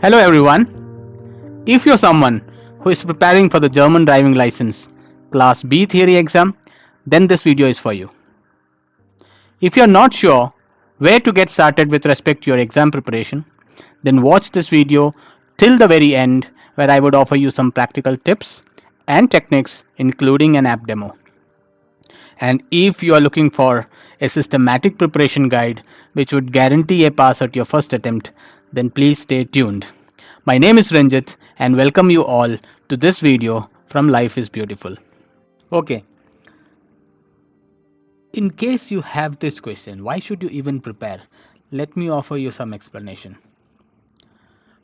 Hello everyone. If you're someone who is preparing for the German driving license Class B theory exam, then this video is for you. If you're not sure where to get started with respect to your exam preparation, then watch this video till the very end where I would offer you some practical tips and techniques including an app demo. And if you are looking for a systematic preparation guide which would guarantee a pass at your first attempt, then please stay tuned. My name is Ranjit and welcome you all to this video from Life is Beautiful. Okay, in case you have this question, why should you even prepare? Let me offer you some explanation.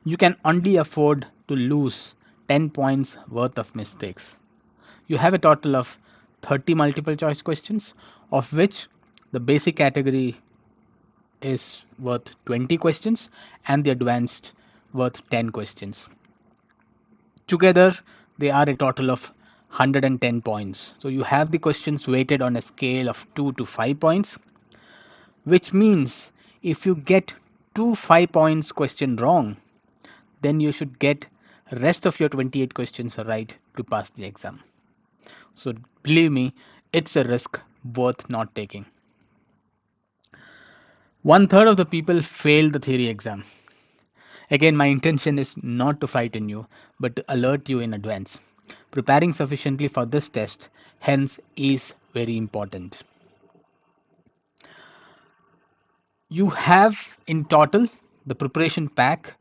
You can only afford to lose 10 points worth of mistakes. You have a total of 30 multiple choice questions, of which the basic category is worth 20 questions and the advanced worth 10 questions. Together, they are a total of 110 points. So you have the questions weighted on a scale of 2 to 5 points, which means if you get two 5 points question wrong, then you should get rest of your 28 questions right to pass the exam. So believe me, it's a risk worth not taking. One third of the people fail the theory exam. Again, my intention is not to frighten you, but to alert you in advance. Preparing sufficiently for this test, hence, is very important. You have in total, the preparation pack,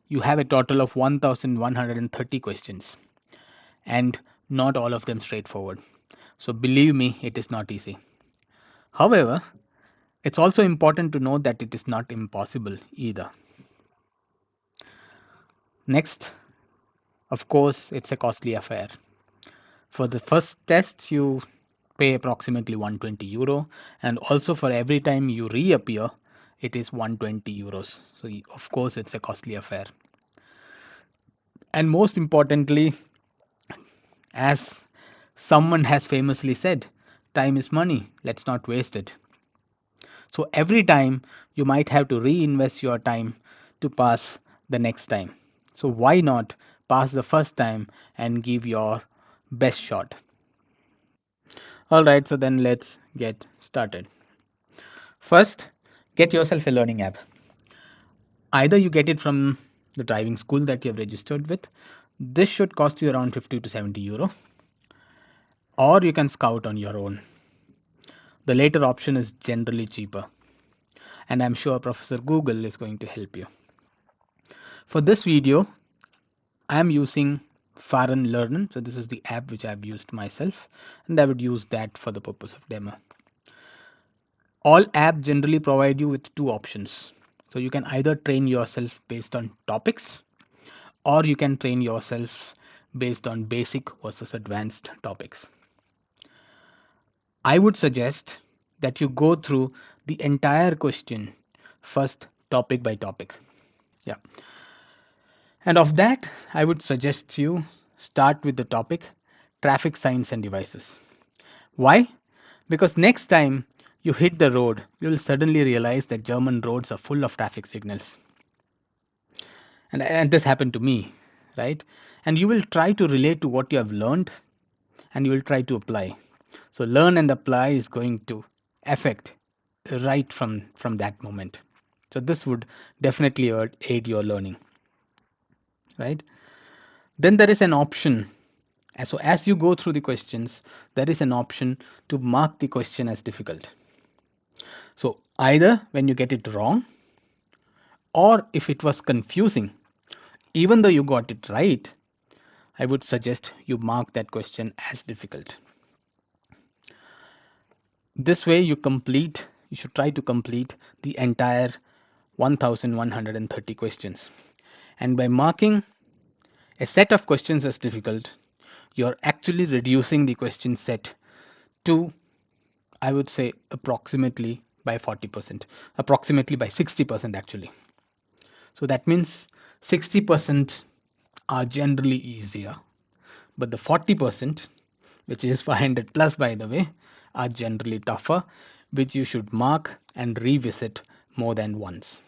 you have a total of 1130 questions, and not all of them straightforward. So believe me, it is not easy. However, it's also important to know that it is not impossible either. Next, of course, it's a costly affair. For the first test, you pay approximately 120 euro, and also for every time you reappear, it is 120 euros. So, of course, it's a costly affair. And most importantly, as someone has famously said, time is money, let's not waste it. So, every time you might have to reinvest your time to pass the next time. So, why not pass the first time and give your best shot? Alright, so then let's get started. First, get yourself a learning app. Either you get it from the driving school that you have registered with, this should cost you around 50 to 70 euro, or you can scout on your own. The later option is generally cheaper, and I'm sure Professor Google is going to help you. For this video, I am using Fahren Lernen, so this is the app which I've used myself, and I would use that for the purpose of demo. All apps generally provide you with two options. So you can either train yourself based on topics, or you can train yourself based on basic versus advanced topics. I would suggest that you go through the entire question first, topic by topic. Yeah. And of that, I would suggest you start with the topic traffic signs and devices. Why? Because next time you hit the road, you will suddenly realize that German roads are full of traffic signals. And this happened to me, right? And you will try to relate to what you have learned and you will try to apply. So learn and apply is going to affect right from that moment. So this would definitely aid your learning, right? Then there is an option. So as you go through the questions, there is an option to mark the question as difficult. So either when you get it wrong, or if it was confusing, even though you got it right, I would suggest you mark that question as difficult. This way you should try to complete the entire 1130 questions. And by marking a set of questions as difficult, you're actually reducing the question set to, I would say, approximately by 40%, approximately by 60% actually. So that means 60% are generally easier, but the 40%, which is 500 plus by the way, are generally tougher, which you should mark and revisit more than once.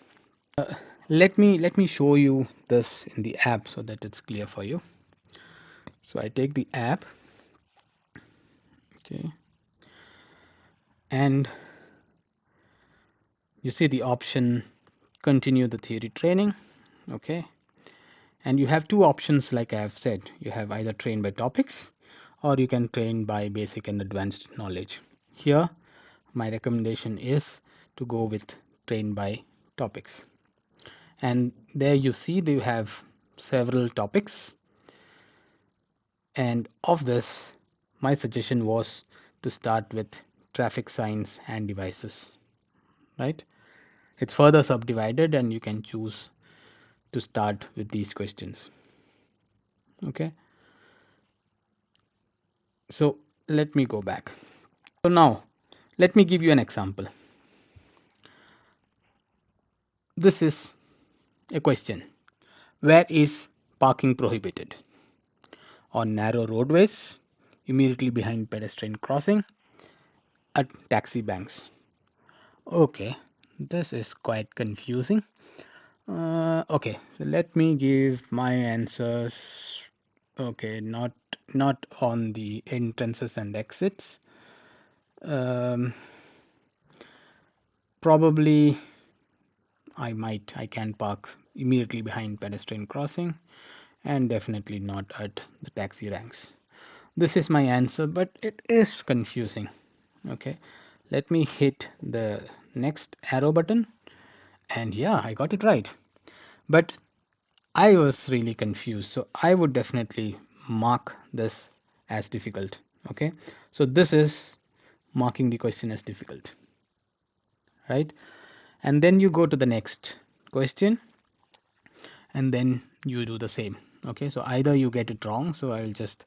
Let me show you this in the app so that it's clear for you. So I take the app, okay, and you see the option continue the theory training, okay, and you have two options. Like I have said, you have either train by topics or you can train by basic and advanced knowledge. Here my recommendation is to go with train by topics, and there you see that you have several topics, and of this my suggestion was to start with traffic signs and devices, right? It's further subdivided and you can choose to start with these questions, okay? So let me go back. So now let me give you an example. This is a question: where is parking prohibited? On narrow roadways, immediately behind pedestrian crossing, at taxi banks. Okay, this is quite confusing. Okay, so let me give my answers. Okay, not on the entrances and exits. Um, Probably I can park immediately behind pedestrian crossing, and definitely not at the taxi ranks. This is my answer, but it is confusing. Okay, let me hit the next arrow button, and yeah, I got it right. But I was really confused, so I would definitely mark this as difficult. Okay, so this is marking the question as difficult, right? And then you go to the next question and then you do the same. Okay, so either you get it wrong, so I'll just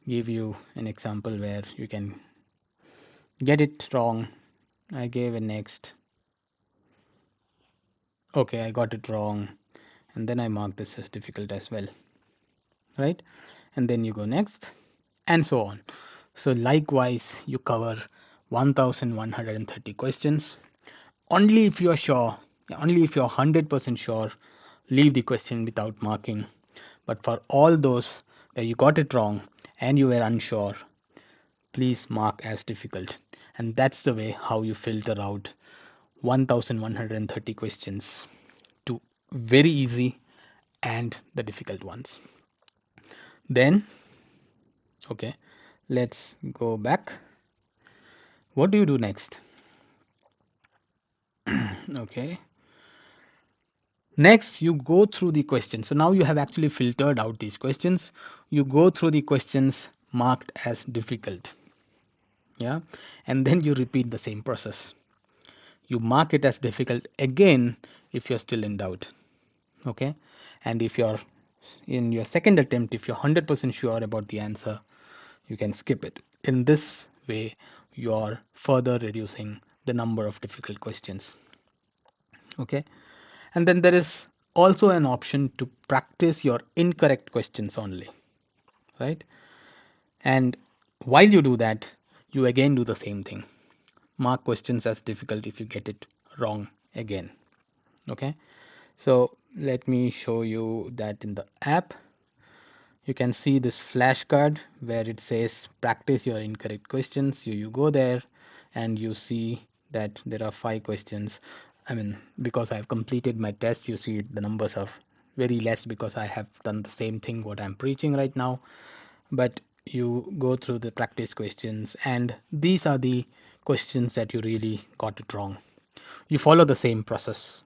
give you an example where you can get it wrong. I gave a next. Okay, I got it wrong, and then I mark this as difficult as well, right? And then you go next, and so on. So likewise you cover 1130 questions. Only if you're sure, only if you're 100% sure, leave the question without marking. But for all those where you got it wrong and you were unsure, please mark as difficult. And that's the way how you filter out 1130 questions to very easy and the difficult ones. Then, okay, let's go back. What do you do next? Okay, next you go through the questions. So now you have actually filtered out these questions. You go through the questions marked as difficult, yeah, and then you repeat the same process. You mark it as difficult again if you're still in doubt, okay? And if you're in your second attempt, if you're 100% sure about the answer, you can skip it. In this way you're further reducing the number of difficult questions, okay? And then there is also an option to practice your incorrect questions only, right? And while you do that, you again do the same thing. Mark questions as difficult if you get it wrong again, okay? So let me show you that in the app. You can see this flashcard where it says practice your incorrect questions. You go there and you see that there are 5 questions. I mean, because I've completed my test, you see the numbers are very less because I have done the same thing what I'm preaching right now. But you go through the practice questions, and these are the questions that you really got it wrong. You follow the same process.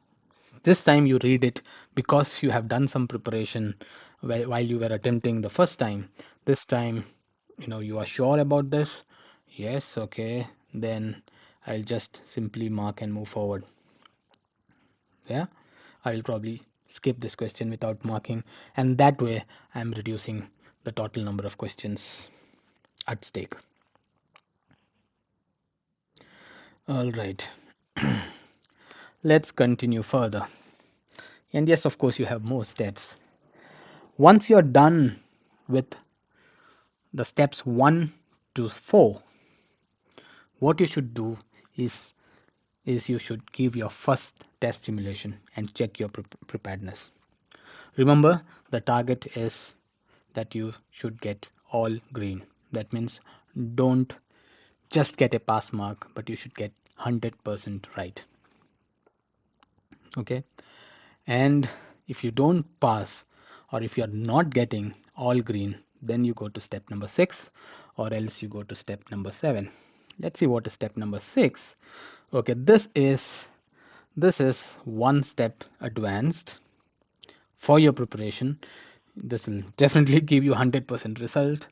This time you read it because you have done some preparation while you were attempting the first time. This time, you are sure about this. Yes, okay. Then I'll just simply mark and move forward. Yeah, I'll probably skip this question without marking, and that way I'm reducing the total number of questions at stake. All right. Let's continue further. And yes, of course, you have more steps. Once you're done with the steps 1 to 4, what you should do is you should give your first test simulation and check your preparedness. Remember, the target is that you should get all green. That means don't just get a pass mark, but you should get 100% right. Okay, and if you don't pass, or if you're not getting all green, then you go to step number 6, or else you go to step number 7. Let's see what is step number 6. Okay, this is one step advanced for your preparation. This will definitely give you 100% result,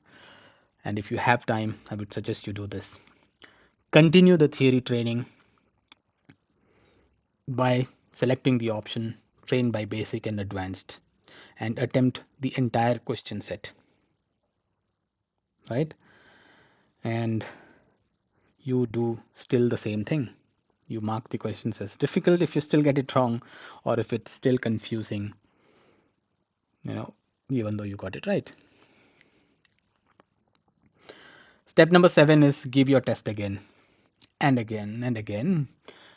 and if you have time, I would suggest you do this. Continue the theory training by selecting the option train by basic and advanced, and attempt the entire question set, right? And you do still the same thing. You mark the questions as difficult if you still get it wrong, or if it's still confusing, you know, even though you got it right. Step number 7 is give your test again and again and again.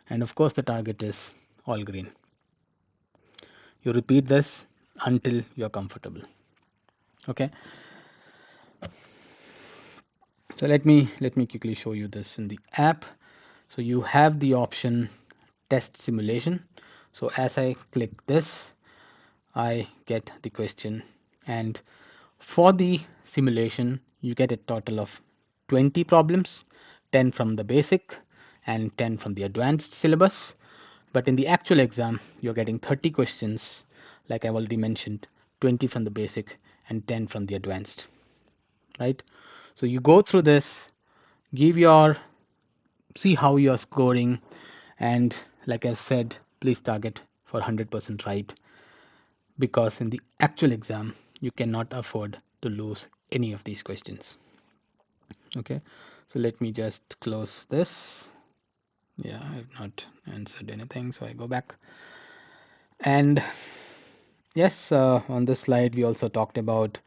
And of course, the target is all green. You repeat this until you're comfortable. Okay. So let me quickly show you this in the app. So you have the option test simulation. So as I click this, I get the question, and for the simulation you get a total of 20 problems, 10 from the basic and 10 from the advanced syllabus. But in the actual exam you're getting 30 questions, like I've already mentioned, 20 from the basic and 10 from the advanced, right? So you go through this, give your see how you're scoring, and like I said, please target for 100% right, because in the actual exam you cannot afford to lose any of these questions. Okay, so let me just close this. Yeah, I've not answered anything, so I go back. And yes, on this slide we also talked about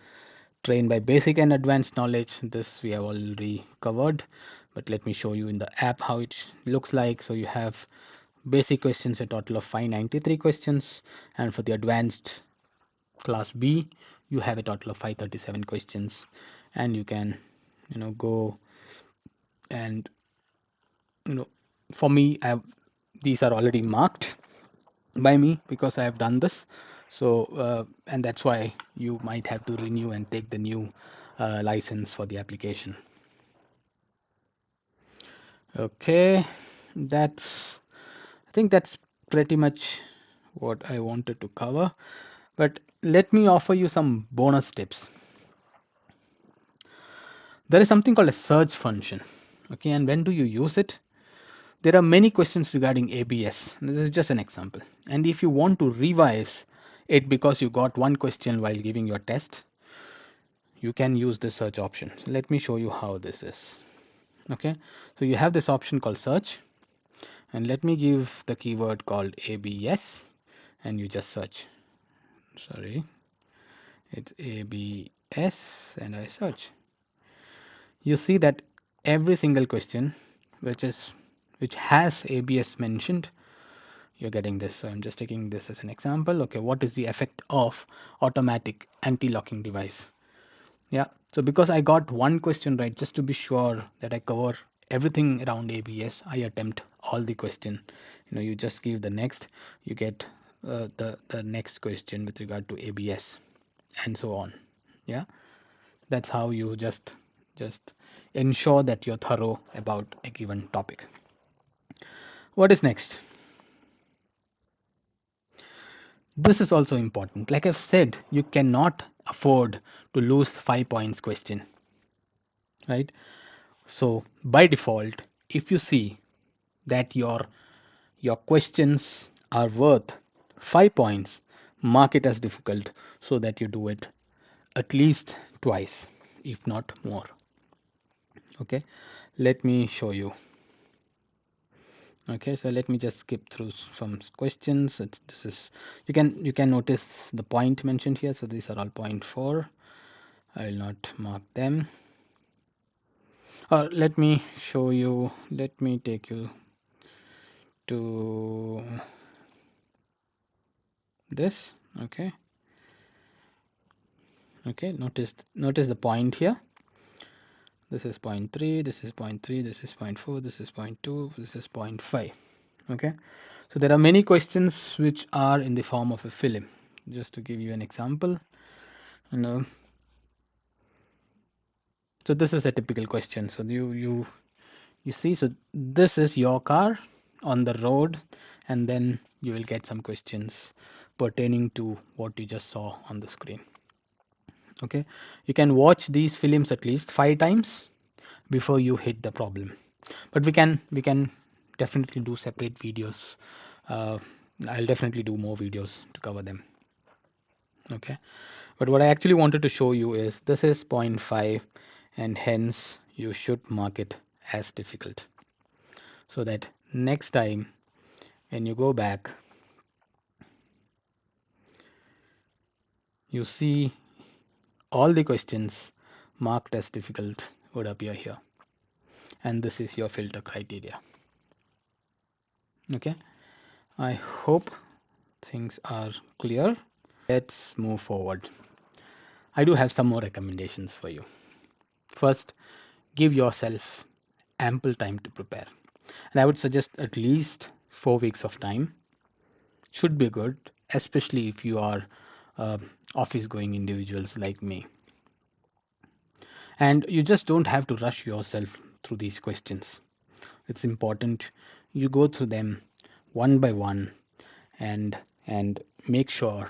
train by basic and advanced knowledge. This we have already covered, but let me show you in the app how it looks like. So you have basic questions, a total of 593 questions, and for the advanced class B you have a total of 537 questions. And you can go and for me these are already marked by me because I have done this. So and that's why you might have to renew and take the new license for the application. Okay, I think that's pretty much what I wanted to cover, but let me offer you some bonus tips. There is something called a search function. Okay, and when do you use it? There are many questions regarding ABS. This is just an example. And if you want to revise it because you got one question while giving your test, you can use the search option. So let me show you how this is. Okay, so you have this option called search, and let me give the keyword called ABS, and you just search. Sorry, it's ABS, and I search. You see that every single question which has ABS mentioned, you're getting this. So I'm just taking this as an example. Okay, what is the effect of automatic anti-locking device? Yeah, so because I got one question right, just to be sure that I cover everything around ABS, I attempt all the question. You just give the next, you get the next question with regard to ABS, and so on. Yeah, that's how you just ensure that you're thorough about a given topic. What is next? This is also important. Like I've said, you cannot afford to lose 5 points question, right? So by default, if you see that your questions are worth 5 points, mark it as difficult so that you do it at least twice, if not more. Okay, let me show you. Okay, so let me just skip through some questions. This is you can notice the point mentioned here. So these are all point 4. I will not mark them. Or let me show you. Let me take you to this. Okay. Notice the point here. This is 0.3, this is 0.3, this is 0.4, this is 0.2, this is 0.5. Okay, so there are many questions which are in the form of a film. Just to give you an example, you know, so this is a typical question. So you see, so this is your car on the road, and then you will get some questions pertaining to what you just saw on the screen. Okay, you can watch these films at least 5 times before you hit the problem, but we can definitely do separate videos. uh, I'll definitely do more videos to cover them. Okay, but what I actually wanted to show you is this is point 0.5, and hence you should mark it as difficult, so that next time when you go back, you see all the questions marked as difficult would appear here, and this is your filter criteria. Okay, I hope things are clear. Let's move forward. I do have some more recommendations for you. First, give yourself ample time to prepare. And I would suggest at least 4 weeks of time should be good, especially if you are uh, office going individuals like me. And you just don't have to rush yourself through these questions. It's important you go through them one by one, and make sure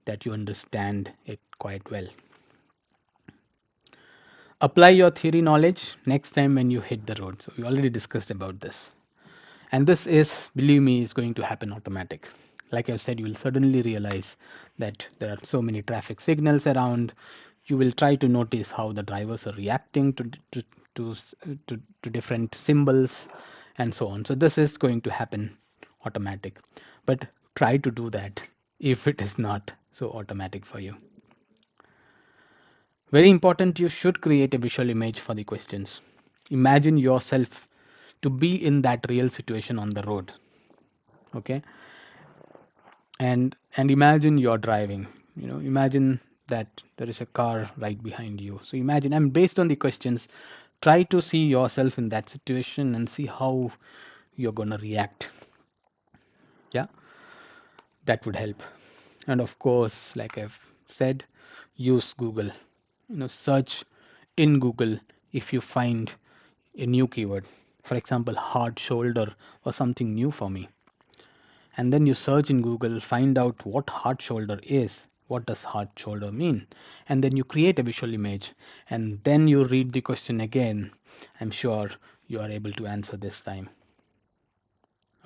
that you understand it quite well. Apply your theory knowledge next time when you hit the road. So we already discussed about this. And this is, believe me, is going to happen automatic. Like I said, you will suddenly realize that there are so many traffic signals around. You will try to notice how the drivers are reacting to, to different symbols and so on. So this is going to happen automatic. But try to do that if it is not so automatic for you. Very important, you should create a visual image for the questions. Imagine yourself to be in that real situation on the road. Okay, and imagine you're driving. Imagine that there is a car right behind you. So imagine, and based on the questions, try to see yourself in that situation and see how you're gonna react. Yeah, that would help. And of course, like I've said, use Google. Search in Google if you find a new keyword, for example hard shoulder or something new for me, and then you search in Google, find out what hard shoulder is, what does hard shoulder mean, and then you create a visual image, and then you read the question again. I'm sure you are able to answer this time.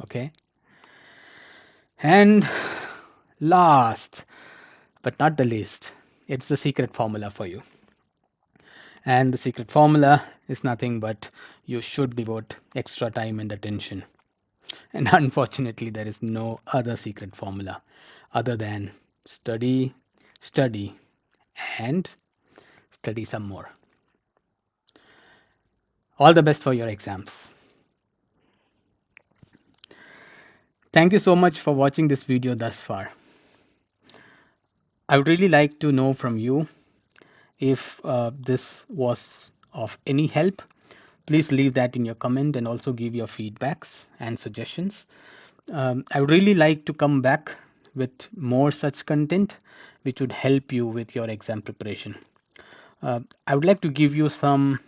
Okay, and last but not the least, it's the secret formula for you. And the secret formula is nothing but you should devote extra time and attention. And unfortunately, there is no other secret formula other than study, study, and study some more. All the best for your exams. Thank you so much for watching this video thus far. I would really like to know from you if this was of any help. Please leave that in your comment and also give your feedbacks and suggestions. I would really like to come back with more such content which would help you with your exam preparation. I would like to give you some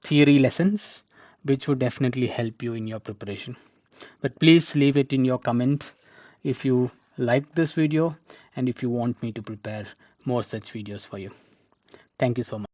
theory lessons which would definitely help you in your preparation. But please leave it in your comment if you like this video and if you want me to prepare more such videos for you. Thank you so much.